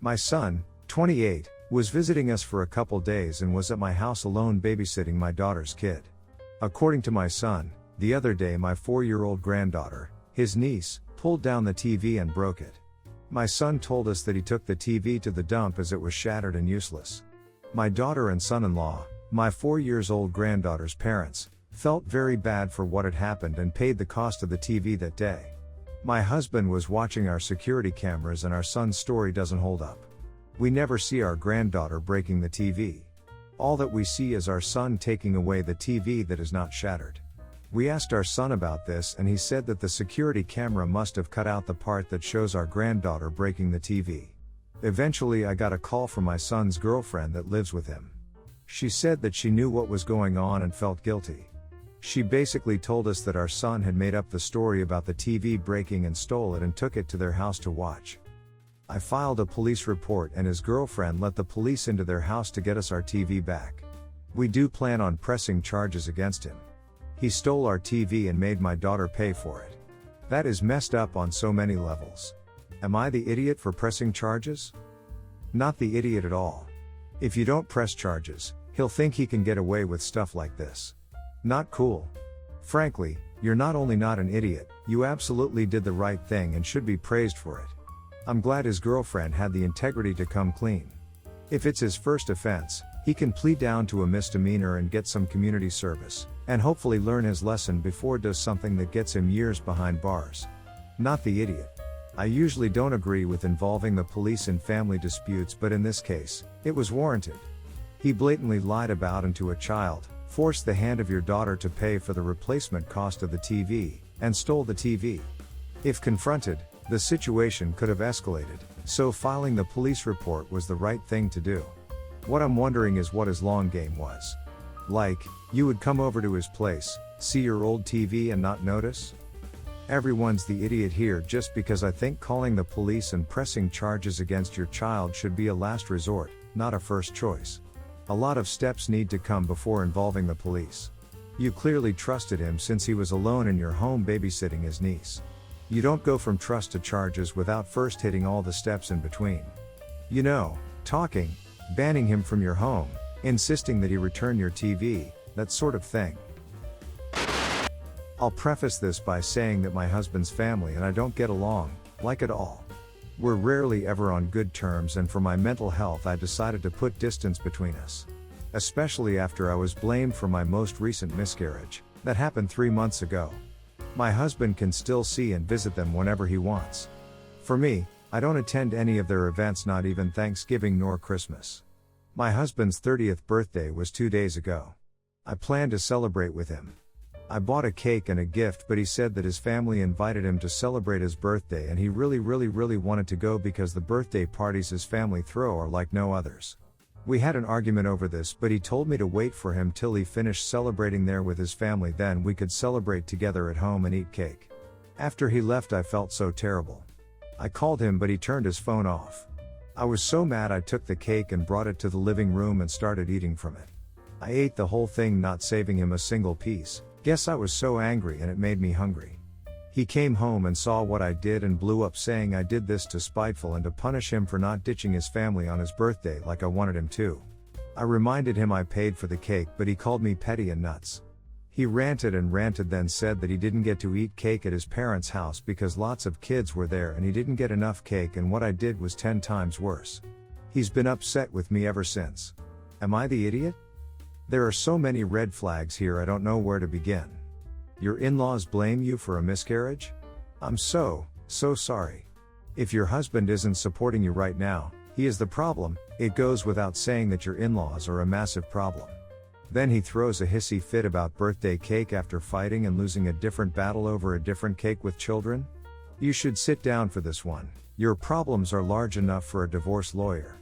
My son, 28, was visiting us for a couple days and was at my house alone babysitting my daughter's kid. According to my son, the other day my 4-year-old granddaughter, his niece, pulled down the TV and broke it. My son told us that he took the TV to the dump as it was shattered and useless. My daughter and son-in-law, my 4-year-old granddaughter's parents, felt very bad for what had happened and paid the cost of the TV that day. My husband was watching our security cameras and our son's story doesn't hold up. We never see our granddaughter breaking the TV. All that we see is our son taking away the TV that is not shattered. We asked our son about this and he said that the security camera must have cut out the part that shows our granddaughter breaking the TV. Eventually I got a call from my son's girlfriend that lives with him. She said that she knew what was going on and felt guilty. She basically told us that our son had made up the story about the TV breaking and stole it and took it to their house to watch. I filed a police report and his girlfriend let the police into their house to get us our TV back. We do plan on pressing charges against him. He stole our TV and made my daughter pay for it. That is messed up on so many levels. Am I the idiot for pressing charges? Not the idiot at all. If you don't press charges, he'll think he can get away with stuff like this. Not cool. Frankly, you're not only not an idiot, you absolutely did the right thing and should be praised for it. I'm glad his girlfriend had the integrity to come clean. If it's his first offense, he can plead down to a misdemeanor and get some community service, and hopefully learn his lesson before does something that gets him years behind bars. Not the idiot. I usually don't agree with involving the police in family disputes, but in this case, it was warranted. He blatantly lied about and to a child, forced the hand of your daughter to pay for the replacement cost of the TV, and stole the TV. If confronted, the situation could have escalated, so filing the police report was the right thing to do. What I'm wondering is what his long game was. Like, you would come over to his place, see your old TV and not notice? Everyone's the idiot here just because I think calling the police and pressing charges against your child should be a last resort, not a first choice. A lot of steps need to come before involving the police. You clearly trusted him since he was alone in your home babysitting his niece. You don't go from trust to charges without first hitting all the steps in between. You know, talking, banning him from your home, insisting that he return your TV, that sort of thing. I'll preface this by saying that my husband's family and I don't get along, like at all. We're rarely ever on good terms, and for my mental health I decided to put distance between us. Especially after I was blamed for my most recent miscarriage, that happened 3 months ago. My husband can still see and visit them whenever he wants. For me, I don't attend any of their events, not even Thanksgiving nor Christmas. My husband's 30th birthday was 2 days ago. I planned to celebrate with him. I bought a cake and a gift, but he said that his family invited him to celebrate his birthday and he really wanted to go because the birthday parties his family throw are like no others. We had an argument over this, but he told me to wait for him till he finished celebrating there with his family, then we could celebrate together at home and eat cake. After he left I felt so terrible. I called him but he turned his phone off. I was so mad I took the cake and brought it to the living room and started eating from it. I ate the whole thing, not saving him a single piece. Guess I was so angry and it made me hungry. He came home and saw what I did and blew up, saying I did this to spiteful and to punish him for not ditching his family on his birthday like I wanted him to. I reminded him I paid for the cake, but he called me petty and nuts. He ranted and ranted, then said that he didn't get to eat cake at his parents' house because lots of kids were there and he didn't get enough cake, and what I did was 10 times worse. He's been upset with me ever since. Am I the idiot? There are so many red flags here I don't know where to begin. Your in-laws blame you for a miscarriage? I'm so sorry. If your husband isn't supporting you right now, he is the problem. It goes without saying that your in-laws are a massive problem. Then he throws a hissy fit about birthday cake after fighting and losing a different battle over a different cake with children? You should sit down for this one. Your problems are large enough for a divorce lawyer.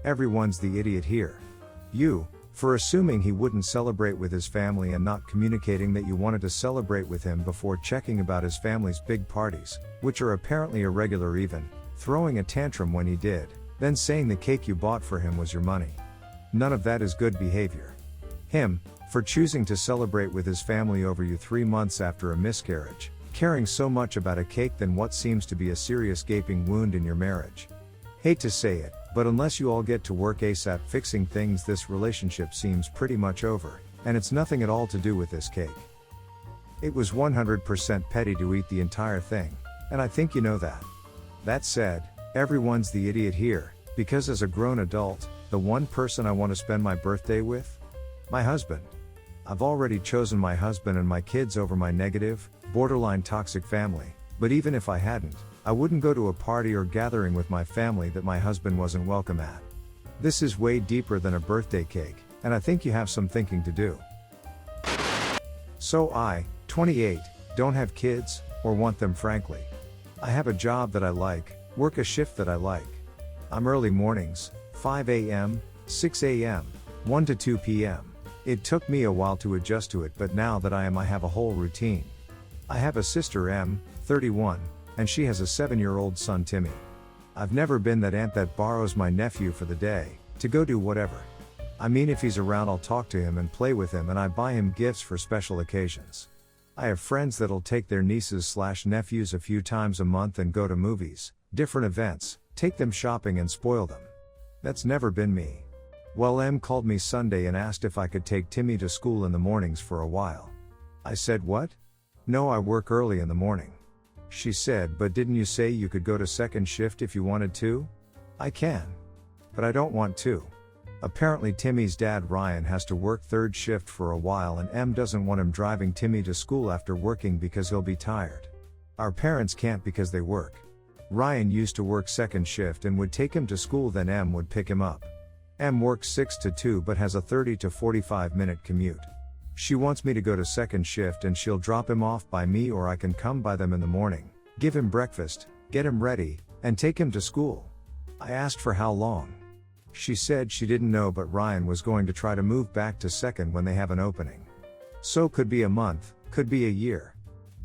Everyone's the idiot here. You, for assuming he wouldn't celebrate with his family and not communicating that you wanted to celebrate with him before checking about his family's big parties, which are apparently irregular, even throwing a tantrum when he did, then saying the cake you bought for him was your money. None of that is good behavior. Him, for choosing to celebrate with his family over you 3 months after a miscarriage, caring so much about a cake than what seems to be a serious gaping wound in your marriage. Hate to say it, but unless you all get to work ASAP fixing things, this relationship seems pretty much over, and it's nothing at all to do with this cake. It was 100% petty to eat the entire thing, and I think you know that. That said, everyone's the idiot here, because as a grown adult, the one person I want to spend my birthday with? My husband. I've already chosen my husband and my kids over my negative, borderline toxic family, but even if I hadn't, I wouldn't go to a party or gathering with my family that my husband wasn't welcome at. This is way deeper than a birthday cake, and I think you have some thinking to do. So I, 28, don't have kids, or want them frankly. I have a job that I like, work a shift that I like. I'm early mornings, 5 a.m., 6 a.m., 1 to 2 p.m. It took me a while to adjust to it, but now that I have a whole routine. I have a sister M, 31, and she has a 7-year-old son Timmy. I've never been that aunt that borrows my nephew for the day, to go do whatever. I mean, if he's around I'll talk to him and play with him, and I buy him gifts for special occasions. I have friends that'll take their nieces/nephews a few times a month and go to movies, different events, take them shopping and spoil them. That's never been me. Well, M called me Sunday and asked if I could take Timmy to school in the mornings for a while. I said, what? No, I work early in the morning. She said, but didn't you say you could go to second shift if you wanted to? I can. But I don't want to. Apparently Timmy's dad Ryan has to work third shift for a while, and M doesn't want him driving Timmy to school after working because he'll be tired. Our parents can't because they work. Ryan used to work second shift and would take him to school, then M would pick him up. M works 6 to 2 but has a 30 to 45 minute commute. She wants me to go to second shift and she'll drop him off by me, or I can come by them in the morning, give him breakfast, get him ready, and take him to school. I asked for how long. She said she didn't know, but Ryan was going to try to move back to second when they have an opening. So could be a month, could be a year.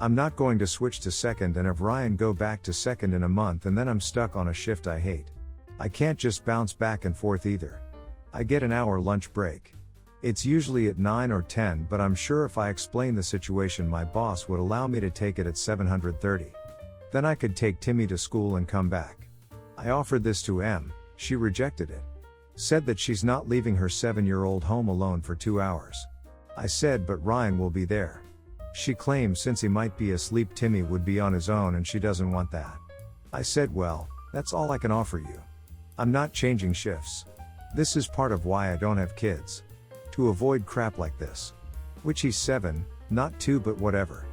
I'm not going to switch to second and have Ryan go back to second in a month, and then I'm stuck on a shift I hate. I can't just bounce back and forth either. I get an hour lunch break. It's usually at 9 or 10, but I'm sure if I explain the situation my boss would allow me to take it at 7:30. Then I could take Timmy to school and come back. I offered this to M, she rejected it. Said that she's not leaving her 7-year-old home alone for 2 hours. I said, but Ryan will be there. She claims since he might be asleep Timmy would be on his own and she doesn't want that. I said, well, that's all I can offer you. I'm not changing shifts. This is part of why I don't have kids. To avoid crap like this. Which he's 7, not 2, but whatever.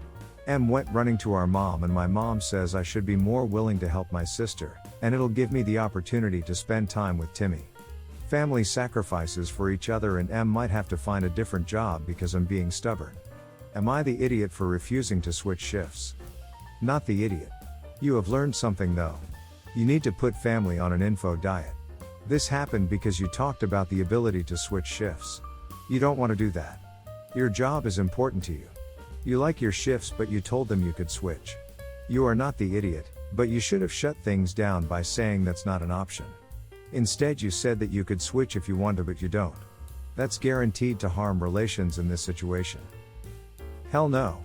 M went running to our mom, and my mom says I should be more willing to help my sister, and it'll give me the opportunity to spend time with Timmy. Family sacrifices for each other, and M might have to find a different job because I'm being stubborn. Am I the idiot for refusing to switch shifts? Not the idiot. You have learned something though. You need to put family on an info diet. This happened because you talked about the ability to switch shifts. You don't want to do that. Your job is important to you. You like your shifts, but you told them you could switch. You are not the idiot, but you should have shut things down by saying that's not an option. Instead, you said that you could switch if you wanted, but you don't. That's guaranteed to harm relations in this situation. Hell no.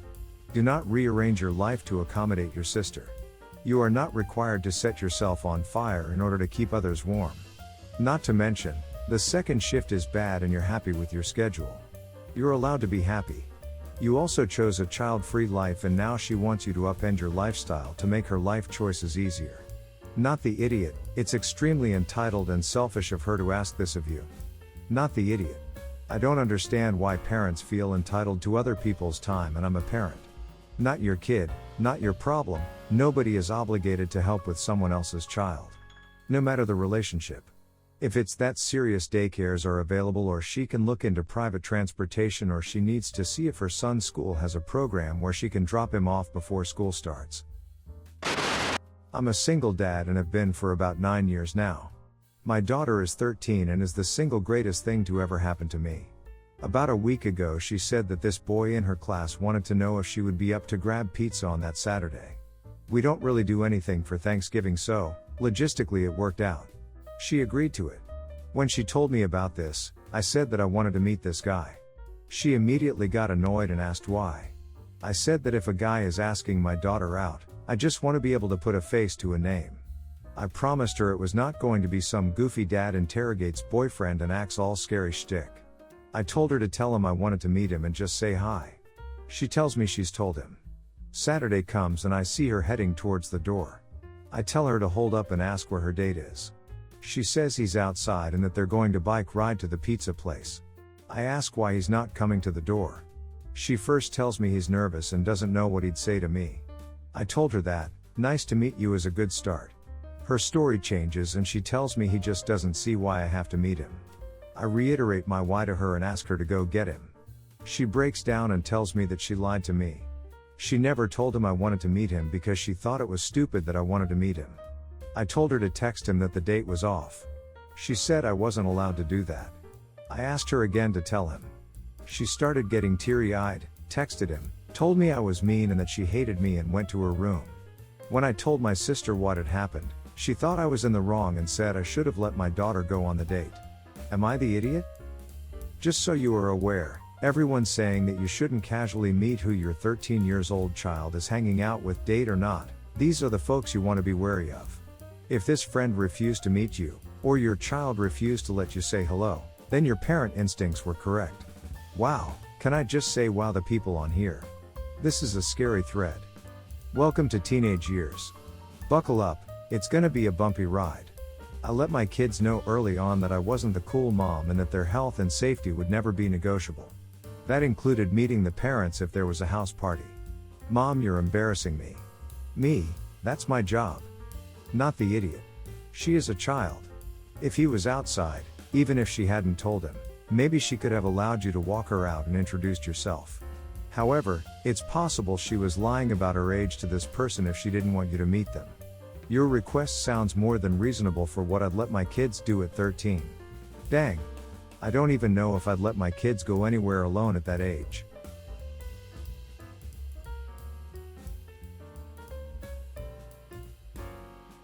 Do not rearrange your life to accommodate your sister. You are not required to set yourself on fire in order to keep others warm. Not to mention, the second shift is bad and you're happy with your schedule. You're allowed to be happy. You also chose a child-free life, and now she wants you to upend your lifestyle to make her life choices easier. Not the idiot. It's extremely entitled and selfish of her to ask this of you. Not the idiot. I don't understand why parents feel entitled to other people's time, and I'm a parent. Not your kid, not your problem. Nobody is obligated to help with someone else's child. No matter the relationship. If it's that serious, daycares are available, or she can look into private transportation, or she needs to see if her son's school has a program where she can drop him off before school starts. I'm a single dad and have been for about 9 years now. My daughter is 13 and is the single greatest thing to ever happen to me. About a week ago she said that this boy in her class wanted to know if she would be up to grab pizza on that Saturday. We don't really do anything for Thanksgiving, so, logistically it worked out. She agreed to it. When she told me about this, I said that I wanted to meet this guy. She immediately got annoyed and asked why. I said that if a guy is asking my daughter out, I just want to be able to put a face to a name. I promised her it was not going to be some goofy dad interrogates boyfriend and acts all scary shtick. I told her to tell him I wanted to meet him and just say hi. She tells me she's told him. Saturday comes and I see her heading towards the door. I tell her to hold up and ask where her date is. She says he's outside and that they're going to bike ride to the pizza place. I ask why he's not coming to the door. She first tells me he's nervous and doesn't know what he'd say to me. I told her that, nice to meet you is a good start. Her story changes and she tells me he just doesn't see why I have to meet him. I reiterate my why to her and ask her to go get him. She breaks down and tells me that she lied to me. She never told him I wanted to meet him because she thought it was stupid that I wanted to meet him. I told her to text him that the date was off. She said I wasn't allowed to do that. I asked her again to tell him. She started getting teary-eyed, texted him, told me I was mean and that she hated me and went to her room. When I told my sister what had happened, she thought I was in the wrong and said I should have let my daughter go on the date. Am I the idiot? Just so you are aware, everyone's saying that you shouldn't casually meet who your 13 years old child is hanging out with, date or not. These are the folks you want to be wary of. If this friend refused to meet you, or your child refused to let you say hello, then your parent instincts were correct. Wow, can I just say wow the people on here. This is a scary thread. Welcome to teenage years. Buckle up, it's gonna be a bumpy ride. I let my kids know early on that I wasn't the cool mom and that their health and safety would never be negotiable. That included meeting the parents if there was a house party. Mom, you're embarrassing me. Me, that's my job. Not the idiot. She is a child. If he was outside, even if she hadn't told him, maybe she could have allowed you to walk her out and introduced yourself. However, it's possible she was lying about her age to this person if she didn't want you to meet them. Your request sounds more than reasonable for what I'd let my kids do at 13. Dang. I don't even know if I'd let my kids go anywhere alone at that age.